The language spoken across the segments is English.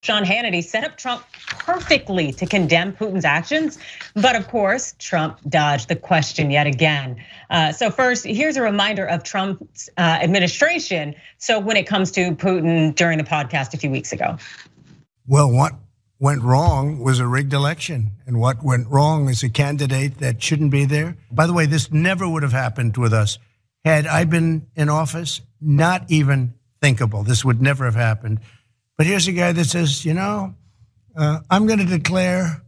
Sean Hannity set up Trump perfectly to condemn Putin's actions. But of course, Trump dodged the question yet again. So first, here's a reminder of Trump's administration. So when it comes to Putin during the podcast a few weeks ago. Well, what went wrong was a rigged election. And what went wrong is a candidate that shouldn't be there. By the way, this never would have happened with us. Had I been in office, not even thinkable. This would never have happened. But here's a guy that says, I'm going to declare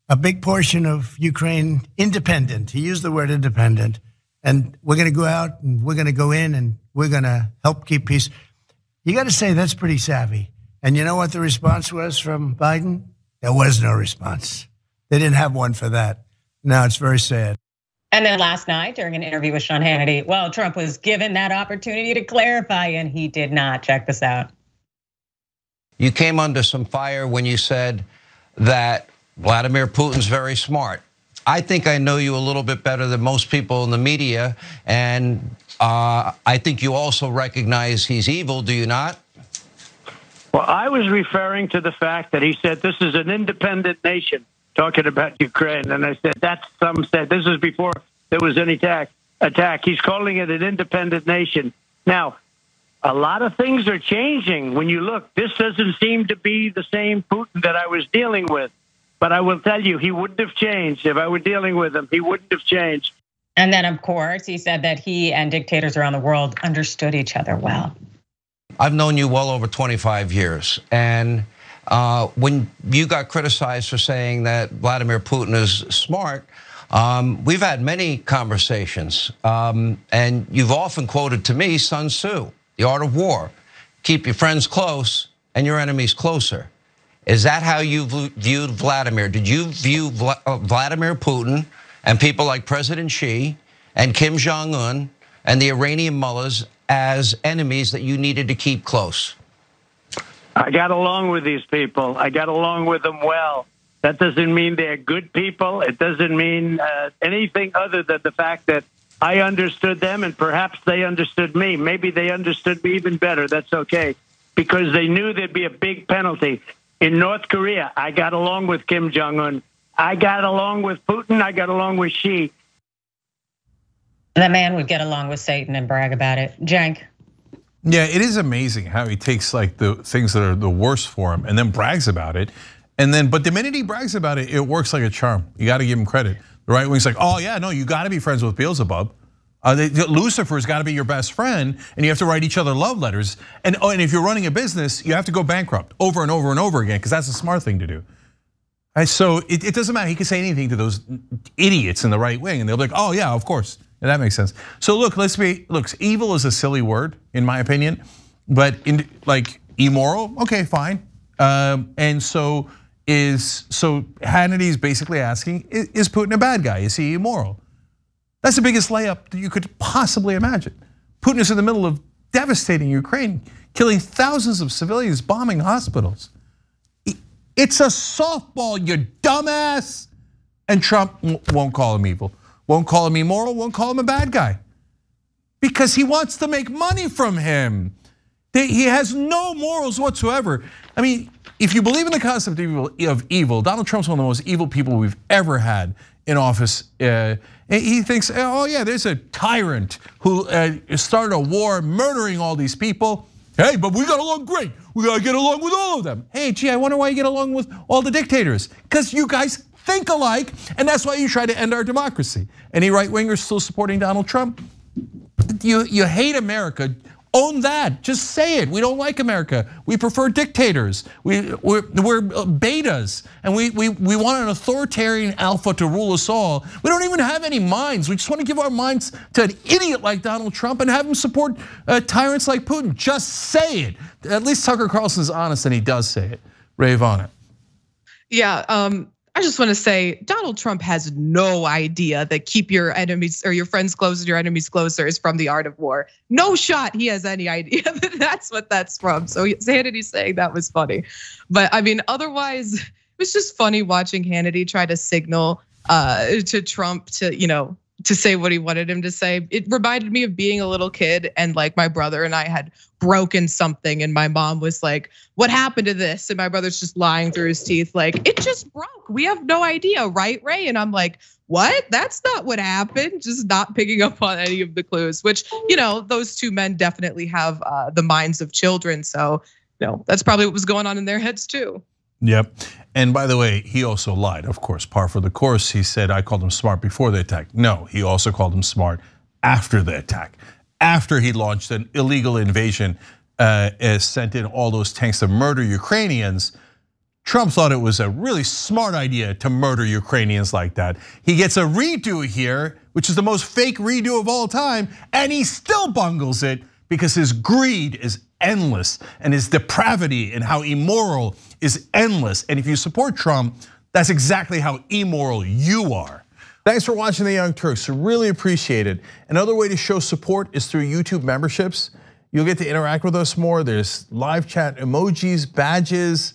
a big portion of Ukraine independent. He used the word independent. And we're going to go out and we're going to go in and we're going to help keep peace. You got to say that's pretty savvy. And you know what the response was from Biden? There was no response. They didn't have one for that. Now it's very sad. And then last night during an interview with Sean Hannity, well, Trump was given that opportunity to clarify and he did not. Check this out. You came under some fire when you said that Vladimir Putin's very smart. I think I know you a little bit better than most people in the media, and I think you also recognize he's evil, do you not? Well, I was referring to the fact that he said this is an independent nation, talking about Ukraine, and I said some said this is before there was any attack. He's calling it an independent nation. Now, a lot of things are changing. When you look, this doesn't seem to be the same Putin that I was dealing with. But I will tell you, he wouldn't have changed. If I were dealing with him, he wouldn't have changed. And then, of course, he said that he and dictators around the world understood each other well. I've known you well over 25 years. And when you got criticized for saying that Vladimir Putin is smart, we've had many conversations. And you've often quoted to me Sun Tzu, The Art of War. Keep your friends close and your enemies closer. Is that how you viewed Vladimir? Did you view Vladimir Putin and people like President Xi and Kim Jong-Un and the Iranian mullahs as enemies that you needed to keep close? I got along with these people. I got along with them well. That doesn't mean they're good people. It doesn't mean anything other than the fact that I understood them and perhaps they understood me. Maybe they understood me even better. That's okay, because they knew there'd be a big penalty. In North Korea, I got along with Kim Jong-Un. I got along with Putin. I got along with Xi. The man would get along with Satan and brag about it. Cenk. Yeah, it is amazing how he takes like the things that are the worst for him and then brags about it. But the minute he brags about it, it works like a charm. You got to give him credit. The right wing's like, oh yeah, no, you got to be friends with Beelzebub. Lucifer's got to be your best friend, and you have to write each other love letters. And if you're running a business, you have to go bankrupt over and over and over again, because that's a smart thing to do. So it doesn't matter. He can say anything to those idiots in the right wing, and they'll be like, oh yeah, of course. And that makes sense. So look, evil is a silly word in my opinion, but like immoral, okay, fine. And so Hannity's basically asking, is Putin a bad guy? Is he immoral? That's the biggest layup that you could possibly imagine. Putin is in the middle of devastating Ukraine, killing thousands of civilians, bombing hospitals. It's a softball, you dumbass. And Trump won't call him evil, won't call him immoral, won't call him a bad guy. Because he wants to make money from him. He has no morals whatsoever. I mean, if you believe in the concept of evil, Donald Trump's one of the most evil people we've ever had in office. He thinks, oh yeah, there's a tyrant who started a war, murdering all these people. Hey, but we got along great. We gotta get along with all of them. Hey, gee, I wonder why you get along with all the dictators. Because you guys think alike, and that's why you try to end our democracy. Any right-wingers still supporting Donald Trump? You hate America. Own that, just say it. We don't like America. We prefer dictators. We're betas, and we want an authoritarian alpha to rule us all. We don't even have any minds. We just want to give our minds to an idiot like Donald Trump and have him support tyrants like Putin. Just say it. At least Tucker Carlson's honest and he does say it. Rave on it. Yeah, I just want to say Donald Trump has no idea that keep your enemies or your friends close and your enemies closer is from The Art of War. No shot he has any idea that that's what that's from. So Hannity saying that was funny. But I mean, otherwise, it was just funny watching Hannity try to signal to Trump to, to say what he wanted him to say. It reminded me of being a little kid and like my brother and I had broken something and my mom was like, "What happened to this?" And my brother's just lying through his teeth like, "It just broke. We have no idea, right, Ray?" And I'm like, "What? That's not what happened." Just not picking up on any of the clues, which, those two men definitely have the minds of children. So, that's probably what was going on in their heads too. Yep. And by the way, he also lied, of course, par for the course. He said, I called him smart before the attack. No, he also called him smart after the attack. After he launched an illegal invasion, sent in all those tanks to murder Ukrainians, Trump thought it was a really smart idea to murder Ukrainians like that. He gets a redo here, which is the most fake redo of all time, and he still bungles it because his greed is endless and his depravity and how immoral is endless. And if you support Trump, that's exactly how immoral you are. Thanks for watching the Young Turks. Really appreciate it. Another way to show support is through YouTube memberships. You'll get to interact with us more. There's live chat emojis, badges.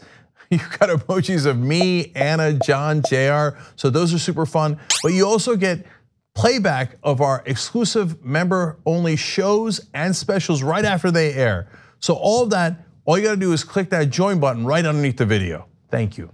You've got emojis of me, Anna, John, JR. So those are super fun. But you also get playback of our exclusive member-only shows and specials right after they air. So all of that, all you gotta do is click that join button right underneath the video. Thank you.